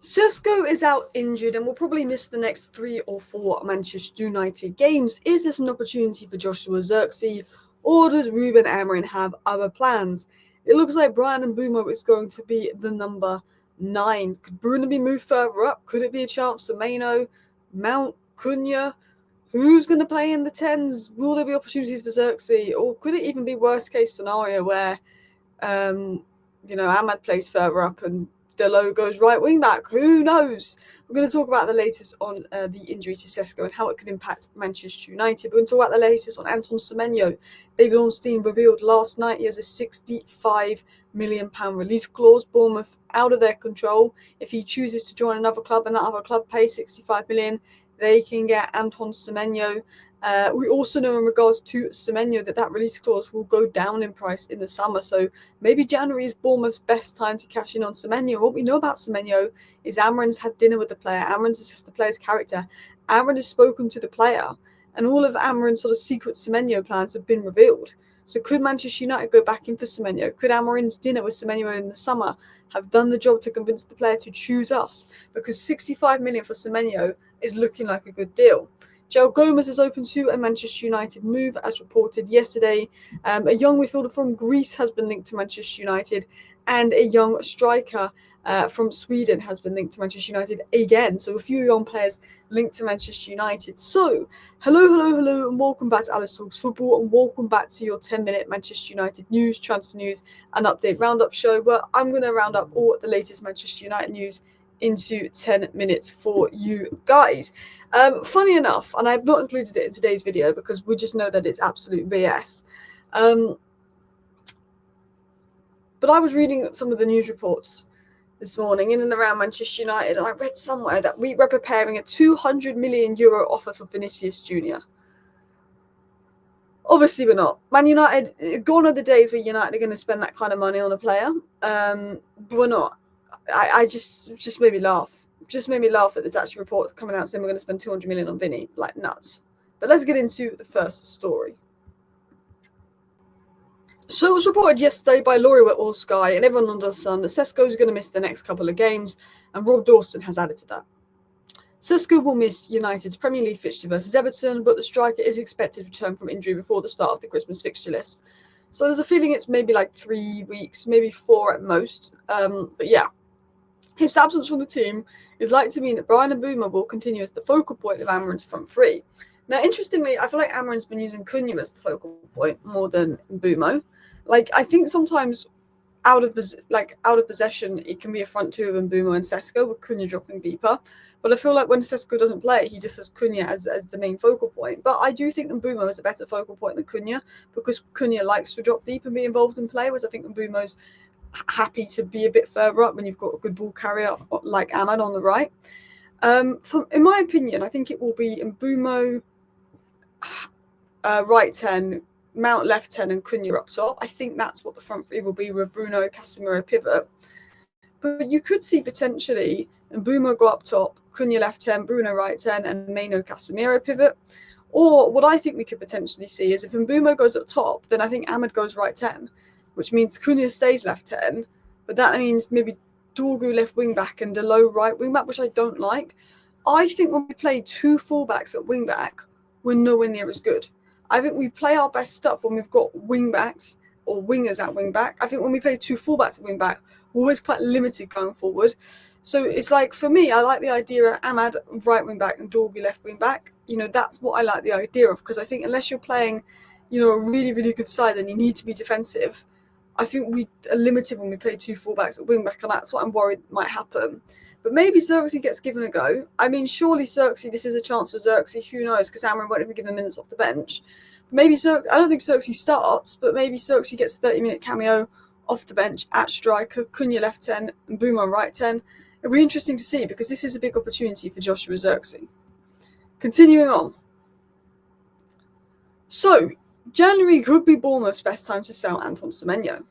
Sesko is out injured and will probably miss the next 3 or 4 Manchester United games. Is this an opportunity for Joshua Zirkzee, or does Ruben Amorim have other plans? It looks like Bryan Mbeumo is going to be the number 9. Could Bruno be moved further up? Could it be a chance for Semenyo, Mount, Cunha? Who's going to play in the 10s? Will there be opportunities for Zirkzee? Or could it even be worst case scenario where Ahmad plays further up and Delo goes right wing back? Who knows? We're going to talk about the latest on the injury to Sesko and how it could impact Manchester United. We're going to talk about the latest on Anton Semenyo. David Ornstein revealed last night he has a £65 million release clause. Bournemouth out of their control. If he chooses to join another club and that other club pays £65 million, they can get Anton Semenyo. We also know in regards to Semenyo that release clause will go down in price in the summer. So maybe January is Bournemouth's best time to cash in on Semenyo. What we know about Semenyo is Amorim's had dinner with the player. Amorim's assessed the player's character. Amorim has spoken to the player. And all of Amorim's sort of secret Semenyo plans have been revealed. So could Manchester United go back in for Semenyo? Could Amorim's dinner with Semenyo in the summer have done the job to convince the player to choose us? Because £65 million for Semenyo is looking like a good deal. Joel Gomez is open to a Manchester United move, as reported yesterday. A young midfielder from Greece has been linked to Manchester United, and a young striker from Sweden has been linked to Manchester United again. So a few young players linked to Manchester United. So hello, and welcome back to Alice Talks Football, and welcome back to your 10-minute Manchester United news, transfer news, and update roundup show, where I'm going to round up all the latest Manchester United news into 10 minutes for you guys. Funny enough, and I've not included it in today's video because we just know that it's absolute BS. But I was reading some of the news reports this morning in and around Manchester United, and I read somewhere that we were preparing a €200 million offer for Vinicius Jr. Obviously, we're not. Man United, gone are the days where United are going to spend that kind of money on a player. But we're not. I just made me laugh. Just made me laugh that there's actually reports coming out saying we're going to spend 200 million on Vinny, like nuts. But let's get into the first story. So it was reported yesterday by Laurie Whitwell, Sky, and everyone under the sun that Sesko is going to miss the next couple of games, and Rob Dawson has added to that. Sesko will miss United's Premier League fixture versus Everton, but the striker is expected to return from injury before the start of the Christmas fixture list. So there's a feeling it's maybe like 3 weeks, maybe 4 at most. But yeah, his absence from the team is likely to mean that Bryan Mbeumo will continue as the focal point of Amorim's front three. Now, interestingly, I feel like Amorim's been using Cunha as the focal point more than Mbeumo. Like, I think sometimes out of possession, it can be a front two of Mbeumo and Sesko, with Cunha dropping deeper. But I feel like when Sesko doesn't play, he just has Cunha as the main focal point. But I do think Mbeumo is a better focal point than Cunha, because Cunha likes to drop deep and be involved in play, whereas I think Mbeumo's happy to be a bit further up when you've got a good ball carrier like Ahmad on the right. In my opinion, I think it will be Mbeumo right 10, Mount left 10, and Cunha up top. I think that's what the front three will be, with Bruno, Casemiro pivot. But you could see potentially Mbeumo go up top, Cunha left 10, Bruno right 10, and Maino Casemiro pivot. Or what I think we could potentially see is if Mbeumo goes up top, then I think Ahmad goes right 10, which means Cunha stays left 10. But that means maybe Dorgu left wing back and Delo right wing back, which I don't like. I think when we play 2 fullbacks at wing back, we're nowhere near as good. I think we play our best stuff when we've got wing backs or wingers at wing back. I think when we play 2 fullbacks at wing back, we're always quite limited going forward. So it's like, for me, I like the idea of Ahmad right wing back and Dorgu left wing back. That's what I like the idea of, because I think unless you're playing, a really, really good side and you need to be defensive, I think we are limited when we play 2 fullbacks at wing back, and that's what I'm worried might happen. But maybe Zirkzee gets given a go. I mean, surely Zirkzee, this is a chance for Zirkzee. Who knows? Because Amorim won't even give him minutes off the bench. Maybe I don't think Zirkzee starts, but maybe Zirkzee gets a 30-minute cameo off the bench at striker, Cunha left 10, and Mbeumo right 10. It'll be interesting to see, because this is a big opportunity for Joshua Zirkzee. Continuing on. So, January could be Bournemouth's best time to sell Anton Semenyo.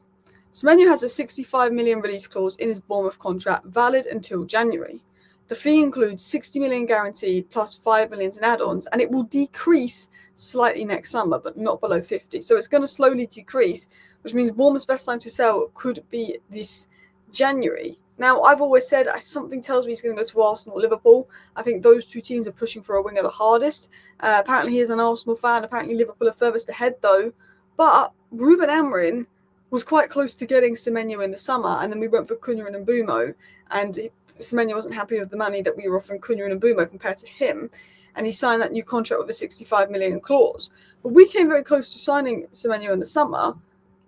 Semenyo has a £65 million release clause in his Bournemouth contract, valid until January. The fee includes £60 million guaranteed plus £5 million in add-ons, and it will decrease slightly next summer, but not below 50. So it's going to slowly decrease, which means Bournemouth's best time to sell could be this January. Now, I've always said something tells me he's going to go to Arsenal or Liverpool. I think those two teams are pushing for a winger the hardest. Apparently, he is an Arsenal fan. Apparently, Liverpool are furthest ahead, though. But Ruben Amorim was quite close to getting Semenyo in the summer, and then we went for Cunha and Mbeumo, and Semenyo wasn't happy with the money that we were offering Cunha and Mbeumo compared to him, and he signed that new contract with a 65 million clause. But we came very close to signing Semenyo in the summer,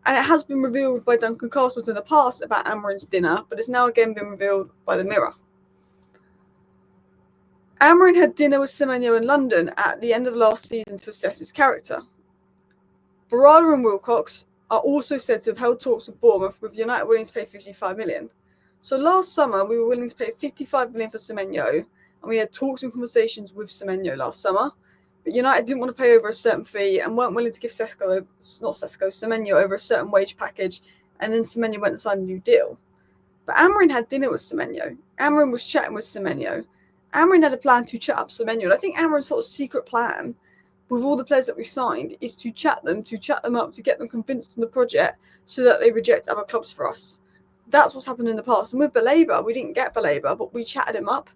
and it has been revealed by Duncan Castles in the past about Amorim's dinner, but it's now again been revealed by the Mirror. Amorim had dinner with Semenyo in London at the end of last season to assess his character. Barada and Wilcox are also said to have held talks with Bournemouth, with United willing to pay 55 million. So last summer, we were willing to pay 55 million for Semenyo, and we had talks and conversations with Semenyo last summer. But United didn't want to pay over a certain fee and weren't willing to give Semenyo over a certain wage package, and then Semenyo went and signed a new deal. But Amorim had dinner with Semenyo. Amorim was chatting with Semenyo. Amorim had a plan to chat up Semenyo, and I think Amorim's sort of secret plan with all the players that we've signed is to chat them up, to get them convinced on the project so that they reject other clubs for us. That's what's happened in the past. And with Baleba, we didn't get Baleba, but we chatted him up,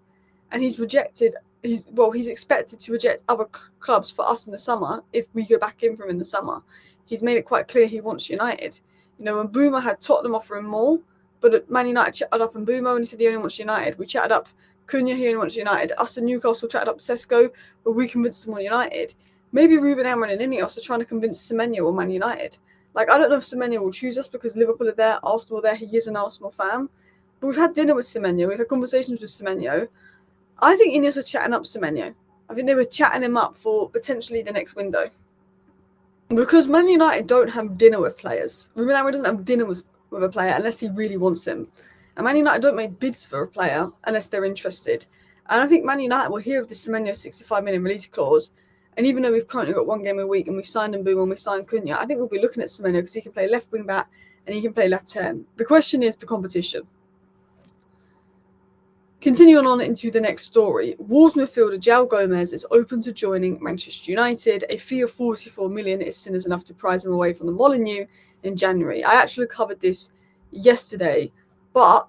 and he's expected to reject other clubs for us in the summer if we go back in for him in the summer. He's made it quite clear he wants United. You know, when Mbeumo had Tottenham offering more, but Man United chatted up Mbeumo and he said he only wants United. We chatted up Cunha, he only wants United. Us and Newcastle chatted up Sesko, but we convinced him on United. Maybe Ruben Amorim and Ineos are trying to convince Semenyo or Man United. Like, I don't know if Semenyo will choose us because Liverpool are there, Arsenal are there. He is an Arsenal fan. But we've had dinner with Semenyo. We've had conversations with Semenyo. I think Ineos are chatting up Semenyo. I think they were chatting him up for potentially the next window. Because Man United don't have dinner with players. Ruben Amorim doesn't have dinner with a player unless he really wants him. And Man United don't make bids for a player unless they're interested. And I think Man United will hear of the Semenyo 65 million release clause. And even though we've currently got one game a week and we signed Mbeumo and we signed Cunha, I think we'll be looking at Semenyo because he can play left wing back and he can play left 10. The question is the competition. Continuing on into the next story, Wolves midfielder João Gomez is open to joining Manchester United. A fee of 44 million is seen as enough to prize him away from the Molineux in January. I actually covered this yesterday, but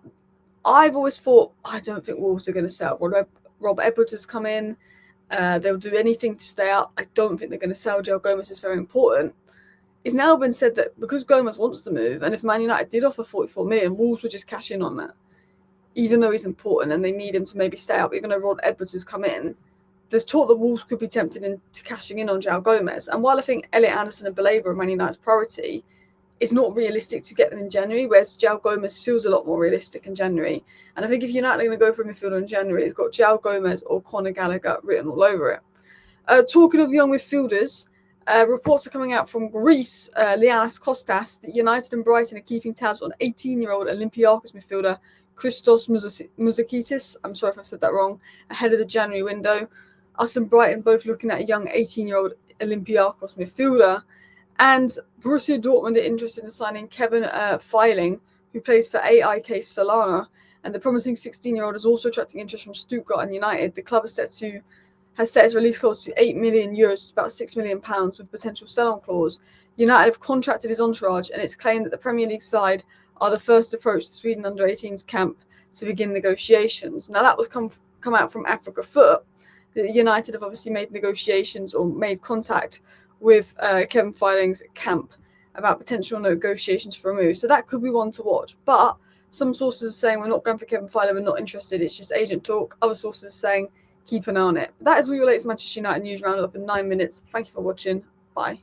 I've always thought, I don't think Wolves are going to sell. Rob Edwards has come in. They'll do anything to stay up. I don't think they're going to sell. João Gomez is very important. It's now been said that because Gomez wants to move, and if Man United did offer 44 million, Wolves would just cash in on that. Even though he's important and they need him to maybe stay up, even though Rod Edwards has come in, there's talk that Wolves could be tempted into cashing in on João Gomez. And while I think Elliot Anderson and Baleba are Man United's priority, it's not realistic to get them in January, whereas João Gomez feels a lot more realistic in January. And I think if United are going to go for a midfielder in January, it's got João Gomez or Conor Gallagher written all over it. Talking of young midfielders, reports are coming out from Greece, Lianas Kostas, that United and Brighton are keeping tabs on 18-year-old Olympiacos midfielder Christos Mouzakitis. I'm sorry if I said that wrong, ahead of the January window. Us and Brighton both looking at a young 18-year-old Olympiacos midfielder. And Borussia Dortmund are interested in signing Kevin Feiling, who plays for AIK Solana. And the promising 16-year-old is also attracting interest from Stuttgart and United. The club has set its release clause to €8 million, about £6 million, with potential sell-on clause. United have contracted his entourage, and it's claimed that the Premier League side are the first to approach the Sweden under-18s camp to begin negotiations. Now, that was come out from Africa Foot. United have obviously made negotiations or made contact with Kevin Feiling's camp about potential negotiations for a move. So that could be one to watch. But some sources are saying we're not going for Kevin Feiling, we're not interested. It's just agent talk. Other sources are saying keep an eye on it. That is all your latest Manchester United news roundup in 9 minutes. Thank you for watching. Bye.